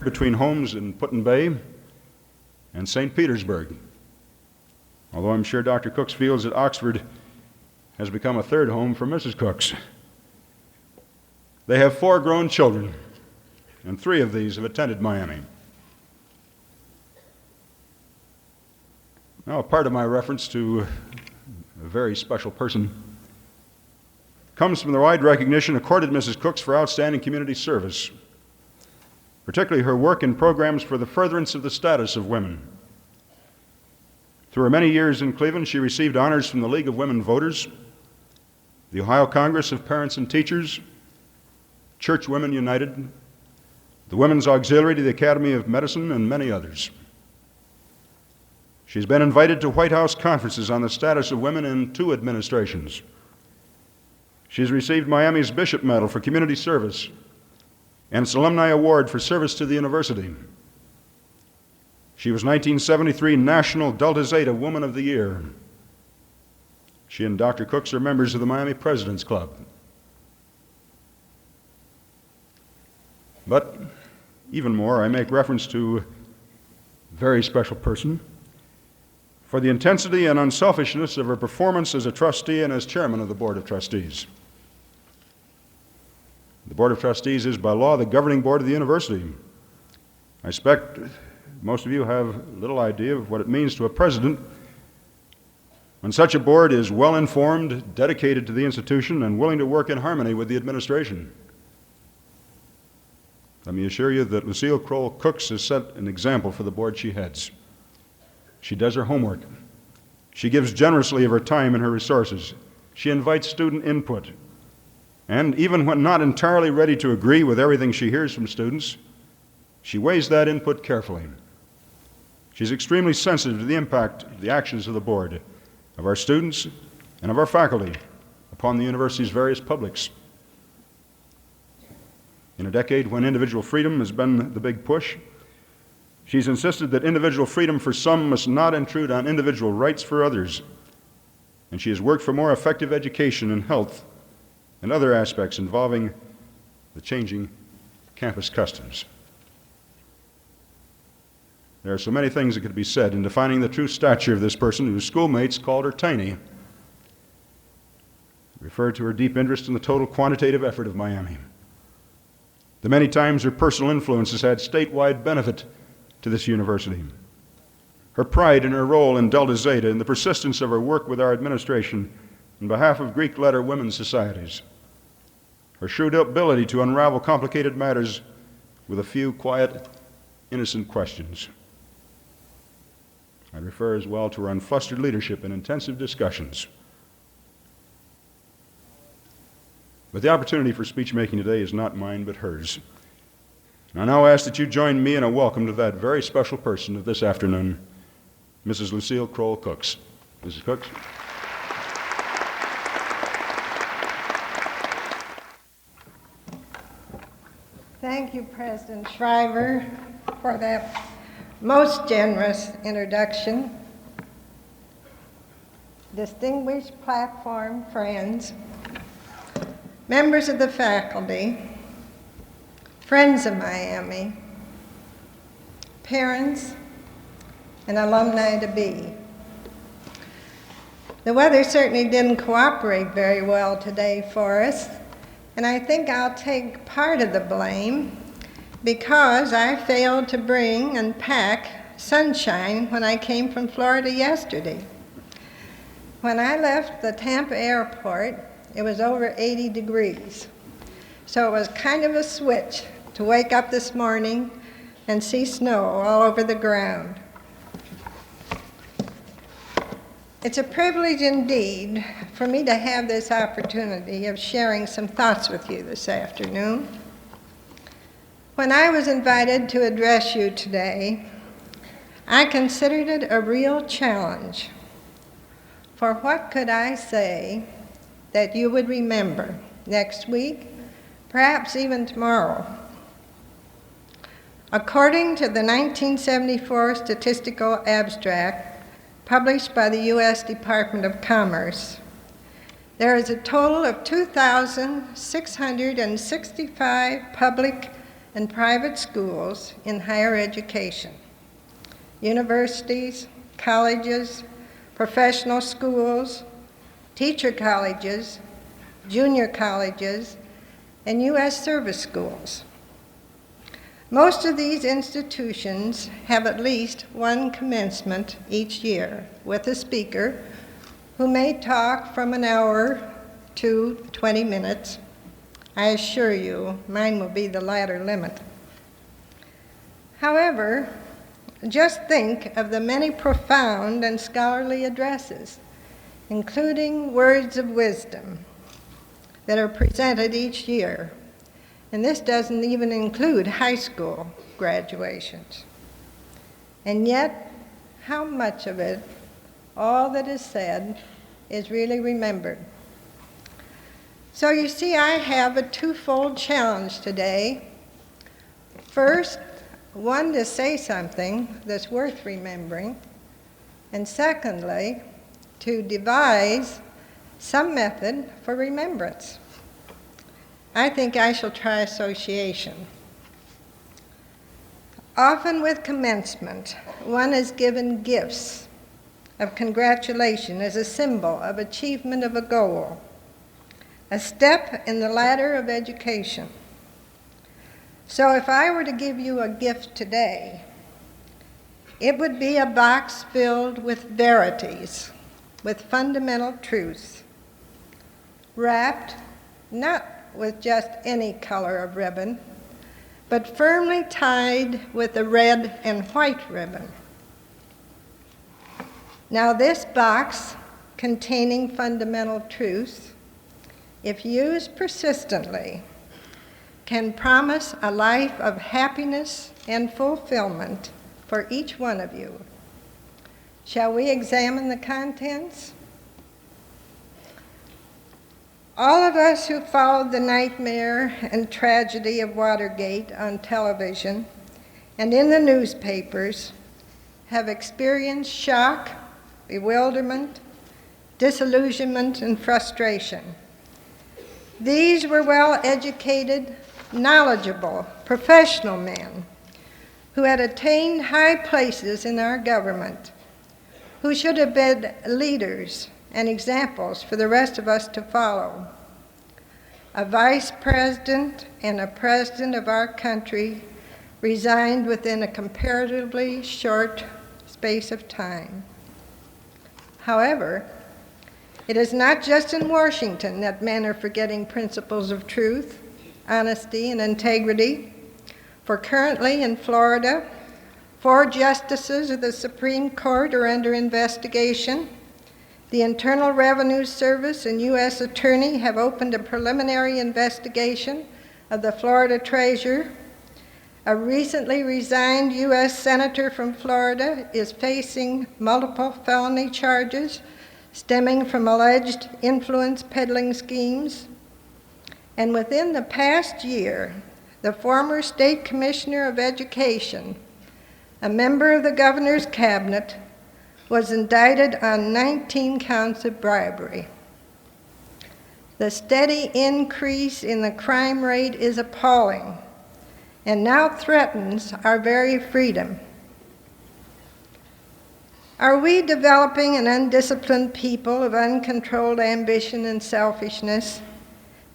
between homes in Put-in-Bay and St. Petersburg. Although I'm sure Dr. Cooks feels that Oxford has become a third home for Mrs. Cooks. They have 4 grown children, and 3 of these have attended Miami. Now, a part of my reference to a very special person comes from the wide recognition accorded Mrs. Cooks for outstanding community service, particularly her work in programs for the furtherance of the status of women. Through her many years in Cleveland, she received honors from the League of Women Voters, the Ohio Congress of Parents and Teachers, Church Women United, the Women's Auxiliary to the Academy of Medicine, and many others. She's been invited to White House conferences on the status of women in 2 administrations. She's received Miami's Bishop Medal for community service and its Alumni Award for service to the university. She was 1973 National Delta Zeta Woman of the Year. She and Dr. Cooks are members of the Miami President's Club. But even more, I make reference to a very special person for the intensity and unselfishness of her performance as a trustee and as chairman of the Board of Trustees. The Board of Trustees is by law the governing board of the university. I expect most of you have little idea of what it means to a president when such a board is well-informed, dedicated to the institution, and willing to work in harmony with the administration. Let me assure you that Lucile Crowell Cooks has set an example for the board she heads. She does her homework. She gives generously of her time and her resources. She invites student input. And even when not entirely ready to agree with everything she hears from students, she weighs that input carefully. She's extremely sensitive to the impact of the actions of the board, of our students, and of our faculty upon the university's various publics. In a decade when individual freedom has been the big push, she's insisted that individual freedom for some must not intrude on individual rights for others, and she has worked for more effective education and health and other aspects involving the changing campus customs. There are so many things that could be said in defining the true stature of this person whose schoolmates called her tiny, referred to her deep interest in the total quantitative effort of Miami. The many times her personal influence has had statewide benefit to this university. Her pride in her role in Delta Zeta and the persistence of her work with our administration on behalf of Greek letter women's societies. Her shrewd ability to unravel complicated matters with a few quiet, innocent questions. I refer as well to her unflustered leadership in intensive discussions. But the opportunity for speech making today is not mine, but hers. And I now ask that you join me in a welcome to that very special person of this afternoon, Mrs. Lucile Crowell Cooks. Mrs. Cooks. Thank you, President Shriver, for that most generous introduction. Distinguished platform friends, members of the faculty, friends of Miami, parents, and alumni-to-be. The weather certainly didn't cooperate very well today for us, and I think I'll take part of the blame because I failed to bring and pack sunshine when I came from Florida yesterday. When I left the Tampa airport, it was over 80 degrees. So it was kind of a switch to wake up this morning and see snow all over the ground. It's a privilege indeed for me to have this opportunity of sharing some thoughts with you this afternoon. When I was invited to address you today, I considered it a real challenge. For what could I say that you would remember next week, perhaps even tomorrow? According to the 1974 Statistical Abstract published by the U.S. Department of Commerce, there is a total of 2,665 public and private schools in higher education, universities, colleges, professional schools, teacher colleges, junior colleges, and U.S. service schools. Most of these institutions have at least one commencement each year with a speaker who may talk from an hour to 20 minutes. I assure you, mine will be the latter limit. However, just think of the many profound and scholarly addresses, including words of wisdom, that are presented each year. And this doesn't even include high school graduations. And yet, how much of it, all that is said, is really remembered? So you see, I have a twofold challenge today. First, one, to say something that's worth remembering, and secondly, to devise some method for remembrance. I think I shall try association. Often with commencement, one is given gifts of congratulation as a symbol of achievement of a goal, a step in the ladder of education. So if I were to give you a gift today, it would be a box filled with verities, with fundamental truths, wrapped not with just any color of ribbon, but firmly tied with a red and white ribbon. Now this box containing fundamental truths, if used persistently, can promise a life of happiness and fulfillment for each one of you. Shall we examine the contents? All of us who followed the nightmare and tragedy of Watergate on television and in the newspapers have experienced shock, bewilderment, disillusionment, and frustration. These were well-educated, knowledgeable, professional men who had attained high places in our government, who should have been leaders and examples for the rest of us to follow. A vice president and a president of our country resigned within a comparatively short space of time. However, it is not just in Washington that men are forgetting principles of truth, honesty, and integrity. For currently in Florida, 4 justices of the Supreme Court are under investigation. The Internal Revenue Service and U.S. Attorney have opened a preliminary investigation of the Florida Treasurer. A recently resigned U.S. Senator from Florida is facing multiple felony charges stemming from alleged influence peddling schemes. And within the past year, the former State Commissioner of Education, a member of the governor's cabinet, was indicted on 19 counts of bribery. The steady increase in the crime rate is appalling and now threatens our very freedom. Are we developing an undisciplined people of uncontrolled ambition and selfishness?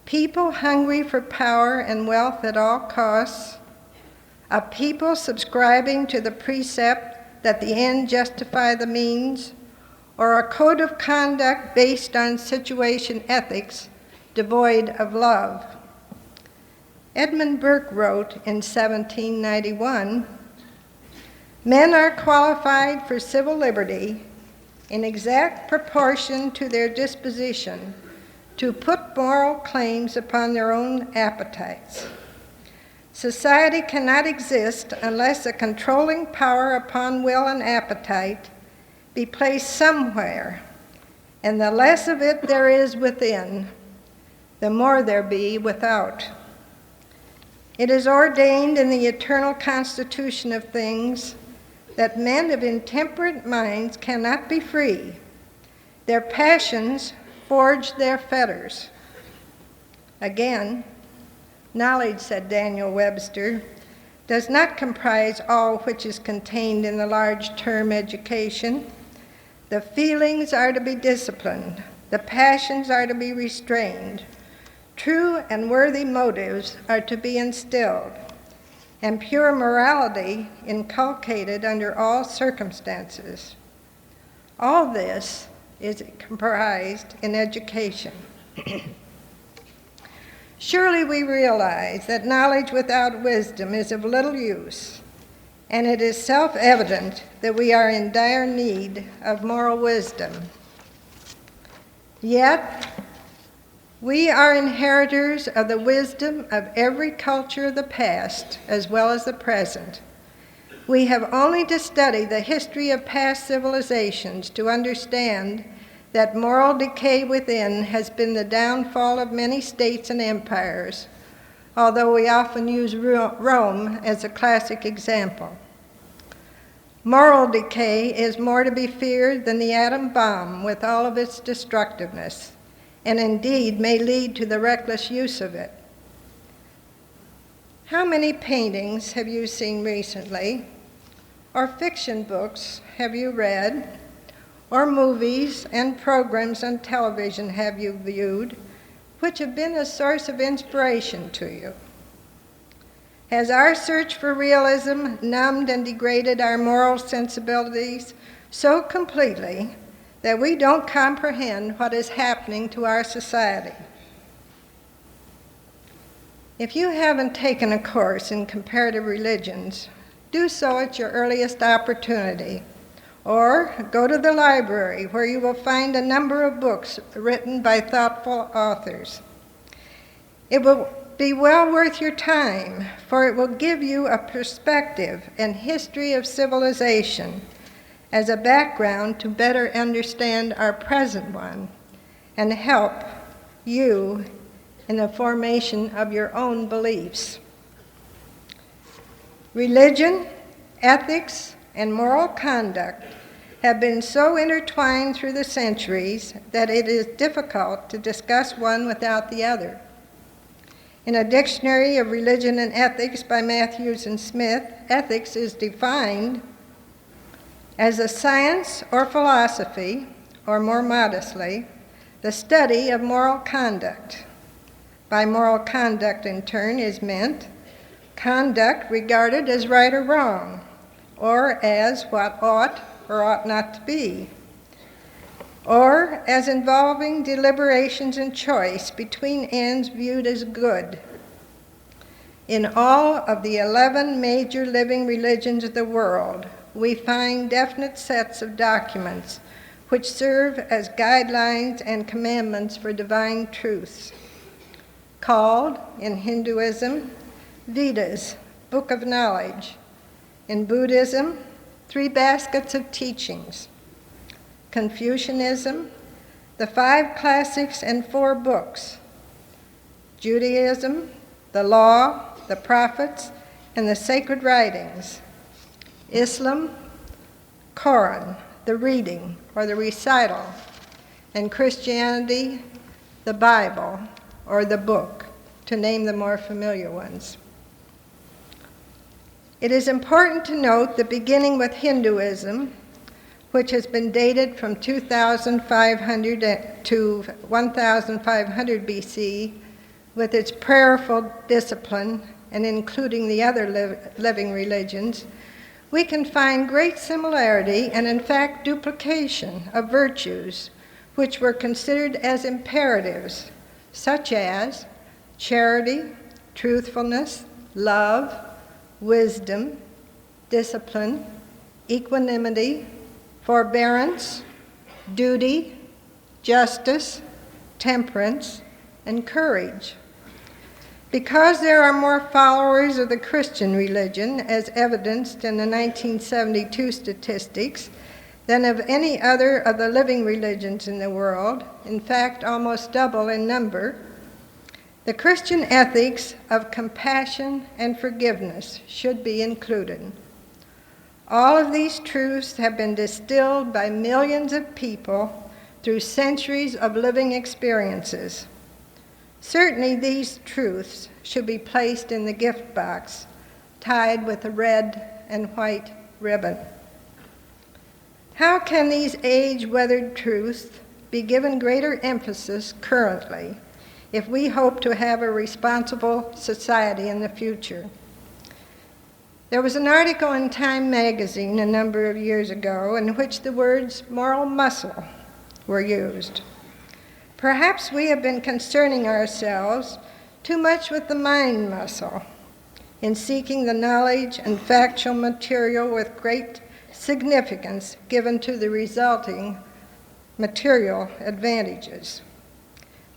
People hungry for power and wealth at all costs? A people subscribing to the precept that the end justify the means, or a code of conduct based on situation ethics devoid of love? Edmund Burke wrote in 1791, "Men are qualified for civil liberty in exact proportion to their disposition to put moral claims upon their own appetites. Society cannot exist unless a controlling power upon will and appetite be placed somewhere, and the less of it there is within, the more there be without. It is ordained in the eternal constitution of things that men of intemperate minds cannot be free. Their passions forge their fetters." Again, Knowledge, said Daniel Webster, does not comprise all which is contained in the large term education. The feelings are to be disciplined. The passions are to be restrained. True and worthy motives are to be instilled, and pure morality inculcated under all circumstances. All this is comprised in education. Surely we realize that knowledge without wisdom is of little use, and it is self-evident that we are in dire need of moral wisdom. Yet, we are inheritors of the wisdom of every culture of the past as well as the present. We have only to study the history of past civilizations to understand that moral decay within has been the downfall of many states and empires, although we often use Rome as a classic example. Moral decay is more to be feared than the atom bomb with all of its destructiveness, and indeed may lead to the reckless use of it. How many paintings have you seen recently, or fiction books have you read, or movies and programs on television have you viewed, which have been a source of inspiration to you? Has our search for realism numbed and degraded our moral sensibilities so completely that we don't comprehend what is happening to our society? If you haven't taken a course in comparative religions, do so at your earliest opportunity, or go to the library where you will find a number of books written by thoughtful authors. It will be well worth your time, for it will give you a perspective and history of civilization as a background to better understand our present one and help you in the formation of your own beliefs. Religion, ethics, and moral conduct have been so intertwined through the centuries that it is difficult to discuss one without the other. In a dictionary of religion and ethics by Matthews and Smith, ethics is defined as a science or philosophy, or more modestly, the study of moral conduct. By moral conduct, in turn, is meant conduct regarded as right or wrong, or as what ought or ought not to be, or as involving deliberations and choice between ends viewed as good. In all of the 11 major living religions of the world, we find definite sets of documents which serve as guidelines and commandments for divine truths, called, in Hinduism, Vedas, Book of Knowledge; in Buddhism, 3 baskets of teachings; Confucianism, the 5 classics and 4 books; Judaism, the law, the prophets, and the sacred writings; Islam, Quran, the reading or the recital; and Christianity, the Bible or the book, to name the more familiar ones. It is important to note that beginning with Hinduism, which has been dated from 2500 to 1500 BC, with its prayerful discipline and including the other living religions, we can find great similarity and in fact duplication of virtues which were considered as imperatives, such as charity, truthfulness, love, wisdom, discipline, equanimity, forbearance, duty, justice, temperance, and courage. Because there are more followers of the Christian religion, as evidenced in the 1972 statistics, than of any other of the living religions in the world, in fact almost double in number, the Christian ethics of compassion and forgiveness should be included. All of these truths have been distilled by millions of people through centuries of living experiences. Certainly these truths should be placed in the gift box, tied with a red and white ribbon. How can these age-weathered truths be given greater emphasis currently if we hope to have a responsible society in the future? There was an article in Time magazine a number of years ago in which the words moral muscle were used. Perhaps we have been concerning ourselves too much with the mind muscle in seeking the knowledge and factual material with great significance given to the resulting material advantages.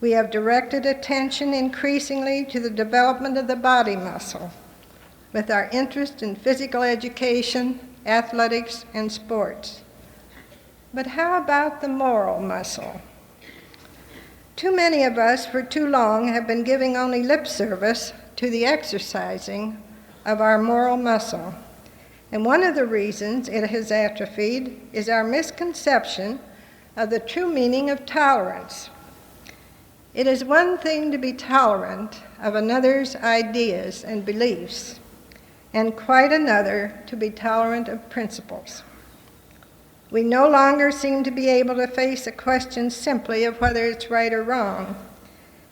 We have directed attention increasingly to the development of the body muscle, with our interest in physical education, athletics, and sports. But how about the moral muscle? Too many of us for too long have been giving only lip service to the exercising of our moral muscle. And one of the reasons it has atrophied is our misconception of the true meaning of tolerance. It is one thing to be tolerant of another's ideas and beliefs, and quite another to be tolerant of principles. We no longer seem to be able to face a question simply of whether it's right or wrong,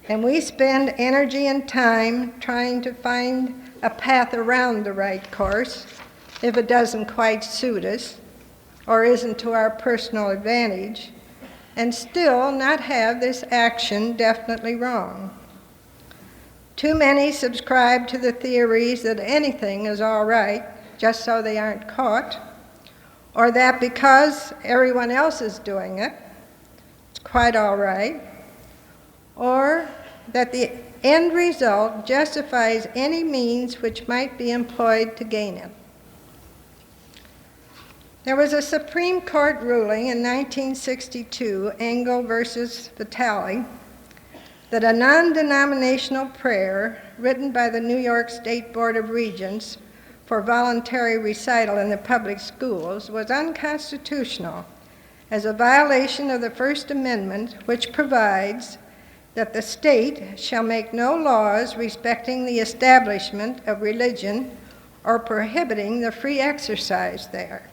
and we spend energy and time trying to find a path around the right course if it doesn't quite suit us or isn't to our personal advantage, and still not have this action definitely wrong. Too many subscribe to the theories that anything is all right just so they aren't caught, or that because everyone else is doing it, it's quite all right, or that the end result justifies any means which might be employed to gain it. There was a Supreme Court ruling in 1962, Engel versus Vitale, that a non-denominational prayer written by the New York State Board of Regents for voluntary recital in the public schools was unconstitutional as a violation of the First Amendment, which provides that the state shall make no laws respecting the establishment of religion or prohibiting the free exercise there.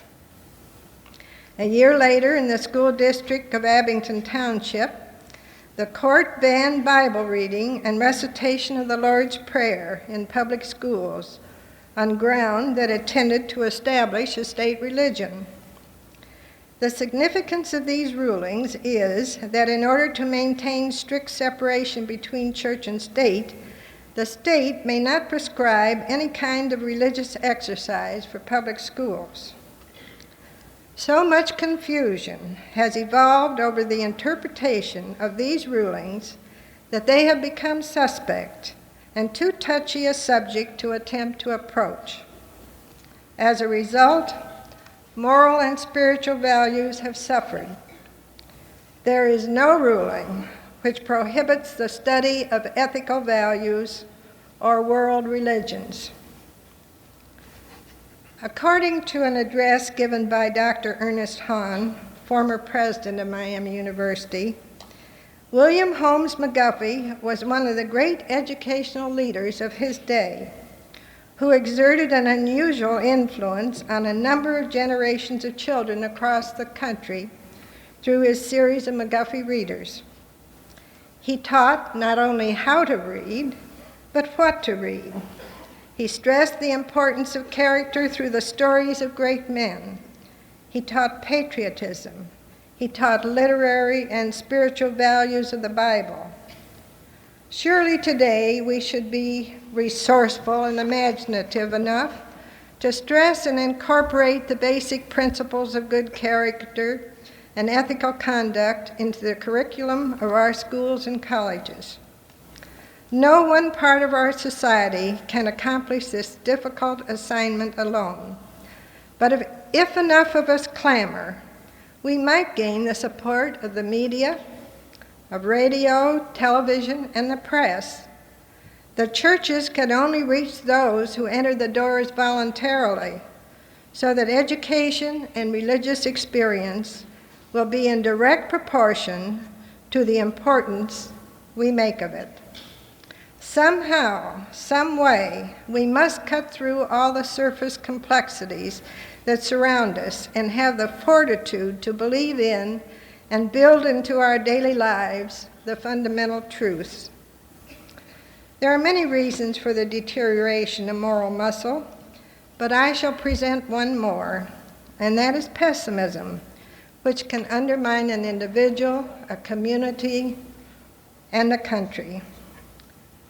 A year later, in the school district of Abington Township, the court banned Bible reading and recitation of the Lord's Prayer in public schools on ground that it tended to establish a state religion. The significance of these rulings is that in order to maintain strict separation between church and state, the state may not prescribe any kind of religious exercise for public schools. So much confusion has evolved over the interpretation of these rulings that they have become suspect and too touchy a subject to attempt to approach. As a result, moral and spiritual values have suffered. There is no ruling which prohibits the study of ethical values or world religions. According to an address given by Dr. Ernest Hahn, former president of Miami University, William Holmes McGuffey was one of the great educational leaders of his day, who exerted an unusual influence on a number of generations of children across the country through his series of McGuffey Readers. He taught not only how to read, but what to read. He stressed the importance of character through the stories of great men. He taught patriotism. He taught literary and spiritual values of the Bible. Surely today we should be resourceful and imaginative enough to stress and incorporate the basic principles of good character and ethical conduct into the curriculum of our schools and colleges. No one part of our society can accomplish this difficult assignment alone. But if enough of us clamor, we might gain the support of the media, of radio, television, and the press. The churches can only reach those who enter the doors voluntarily, so that education and religious experience will be in direct proportion to the importance we make of it. Somehow, some way, we must cut through all the surface complexities that surround us and have the fortitude to believe in and build into our daily lives the fundamental truths. There are many reasons for the deterioration of moral muscle, but I shall present one more, and that is pessimism, which can undermine an individual, a community, and a country.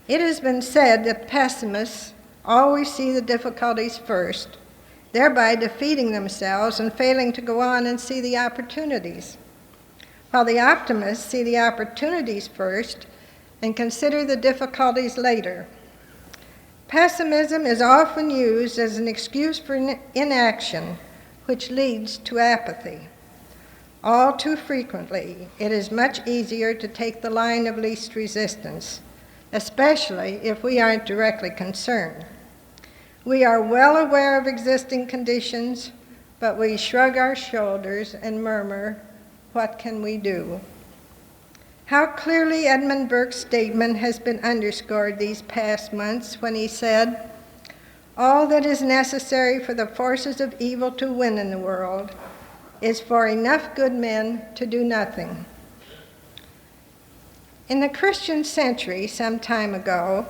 It has been said that pessimists always see the difficulties first, thereby defeating themselves and failing to go on and see the opportunities, while the optimists see the opportunities first and consider the difficulties later. Pessimism is often used as an excuse for inaction, which leads to apathy. All too frequently, it is much easier to take the line of least resistance, especially if we aren't directly concerned. We are well aware of existing conditions, but we shrug our shoulders and murmur, "What can we do?" How clearly Edmund Burke's statement has been underscored these past months when he said, "All that is necessary for the forces of evil to win in the world is for enough good men to do nothing." In the Christian century, some time ago,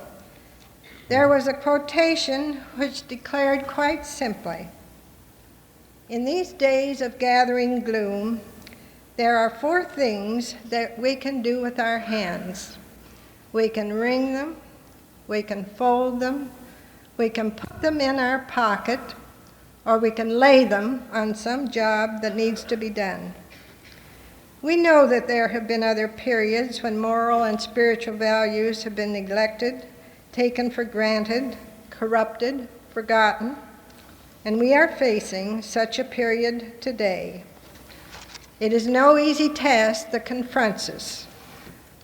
there was a quotation which declared quite simply, "In these days of gathering gloom, there are 4 things that we can do with our hands. We can wring them, we can fold them, we can put them in our pocket, or we can lay them on some job that needs to be done." We know that there have been other periods when moral and spiritual values have been neglected, taken for granted, corrupted, forgotten, and we are facing such a period today. It is no easy task that confronts us,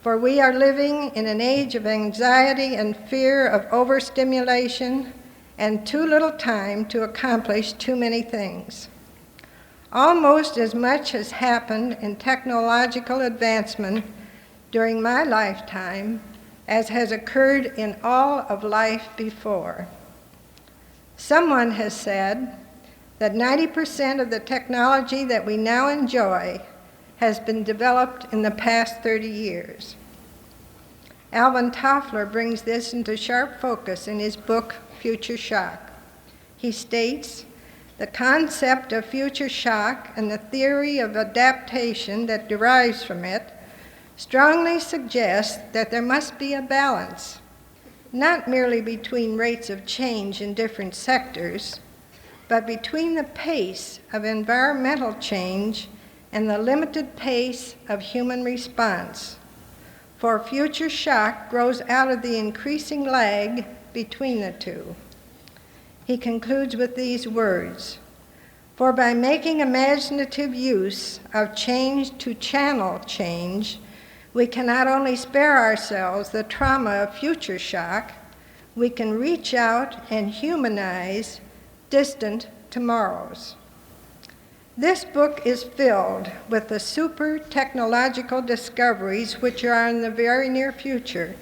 for we are living in an age of anxiety and fear of overstimulation and too little time to accomplish too many things. Almost as much has happened in technological advancement during my lifetime as has occurred in all of life before. Someone has said that 90% of the technology that we now enjoy has been developed in the past 30 years. Alvin Toffler brings this into sharp focus in his book, Future Shock. He states, "The concept of future shock and the theory of adaptation that derives from it strongly suggest that there must be a balance, not merely between rates of change in different sectors, but between the pace of environmental change and the limited pace of human response. For future shock grows out of the increasing lag between the two." He concludes with these words, "For by making imaginative use of change to channel change, we can not only spare ourselves the trauma of future shock, we can reach out and humanize distant tomorrows." This book is filled with the super technological discoveries which are in the very near future,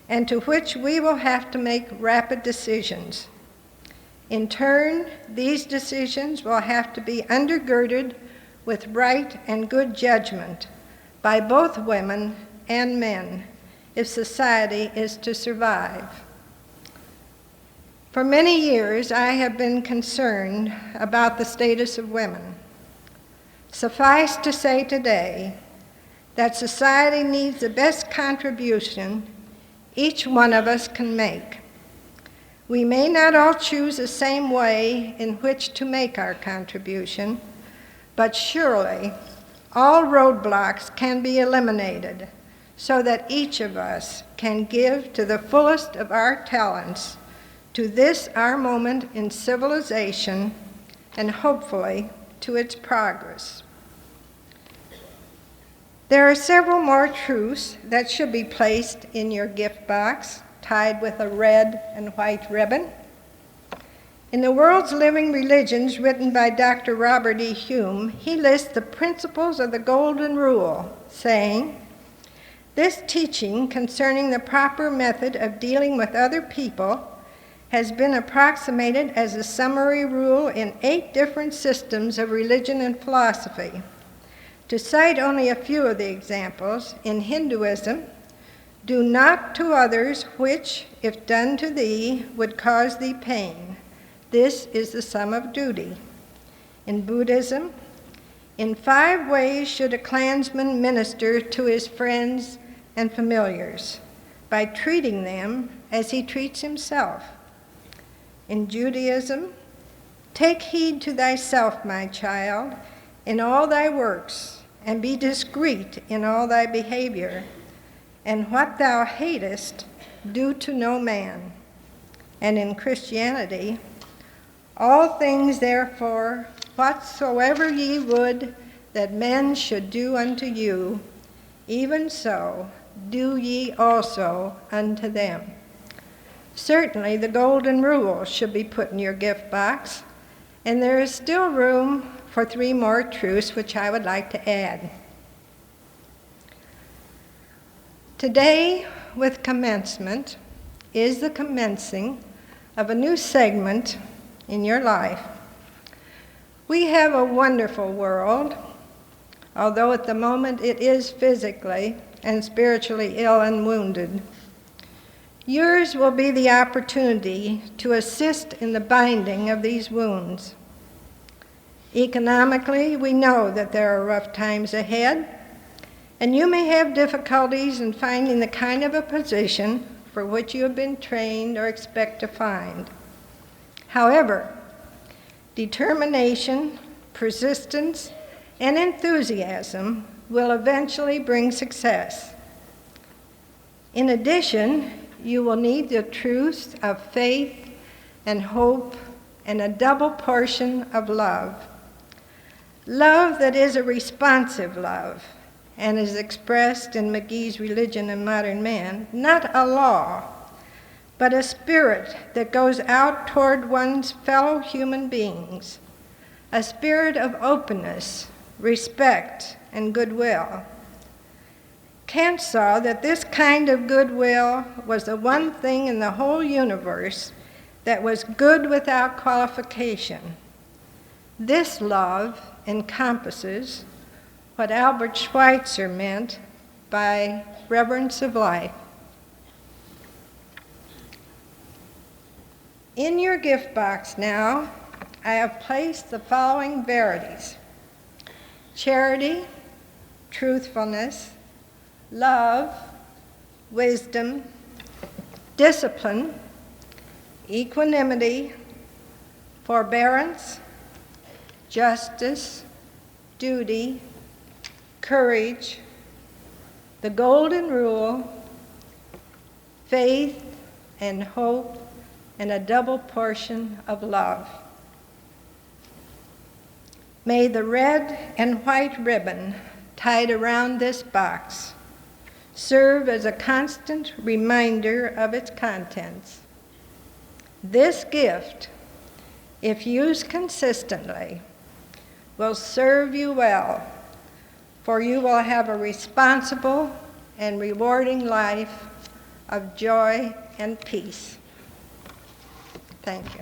and to which we will have to make rapid decisions. In turn, these decisions will have to be undergirded with right and good judgment by both women and men if society is to survive. For many years, I have been concerned about the status of women. Suffice to say today that society needs the best contribution each one of us can make. We may not all choose the same way in which to make our contribution, but surely all roadblocks can be eliminated so that each of us can give to the fullest of our talents to this our moment in civilization and hopefully to its progress. There are several more truths that should be placed in your gift box, tied with a red and white ribbon. In The World's Living Religions, written by Dr. Robert E. Hume, he lists the principles of the Golden Rule, saying, This teaching concerning the proper method of dealing with other people has been approximated as a summary rule in 8 different systems of religion and philosophy. To cite only a few of the examples, in Hinduism, do not to others which, if done to thee, would cause thee pain. This is the sum of duty. In Buddhism, in 5 ways should a clansman minister to his friends and familiars, by treating them as he treats himself. In Judaism, take heed to thyself, my child, in all thy works, and be discreet in all thy behavior, and what thou hatest, do to no man. And in Christianity, all things therefore, whatsoever ye would that men should do unto you, even so do ye also unto them. Certainly the golden rule should be put in your gift box, and there is still room for 3 more truths which I would like to add. Today, with commencement, is the commencing of a new segment in your life. We have a wonderful world, although at the moment it is physically and spiritually ill and wounded. Yours will be the opportunity to assist in the binding of these wounds. Economically, we know that there are rough times ahead, and you may have difficulties in finding the kind of a position for which you have been trained or expect to find. However, determination, persistence, and enthusiasm will eventually bring success. In addition, you will need the truths of faith and hope and a double portion of love. Love that is a responsive love and is expressed in McGee's Religion and Modern Man, not a law, but a spirit that goes out toward one's fellow human beings, a spirit of openness, respect, and goodwill. Kant saw that this kind of goodwill was the one thing in the whole universe that was good without qualification. This love encompasses what Albert Schweitzer meant by reverence of life. In your gift box now, I have placed the following verities: charity, truthfulness, love, wisdom, discipline, equanimity, forbearance, justice, duty, courage, the golden rule, faith and hope, and a double portion of love. May the red and white ribbon tied around this box serve as a constant reminder of its contents. This gift, if used consistently, will serve you well, for you will have a responsible and rewarding life of joy and peace. Thank you.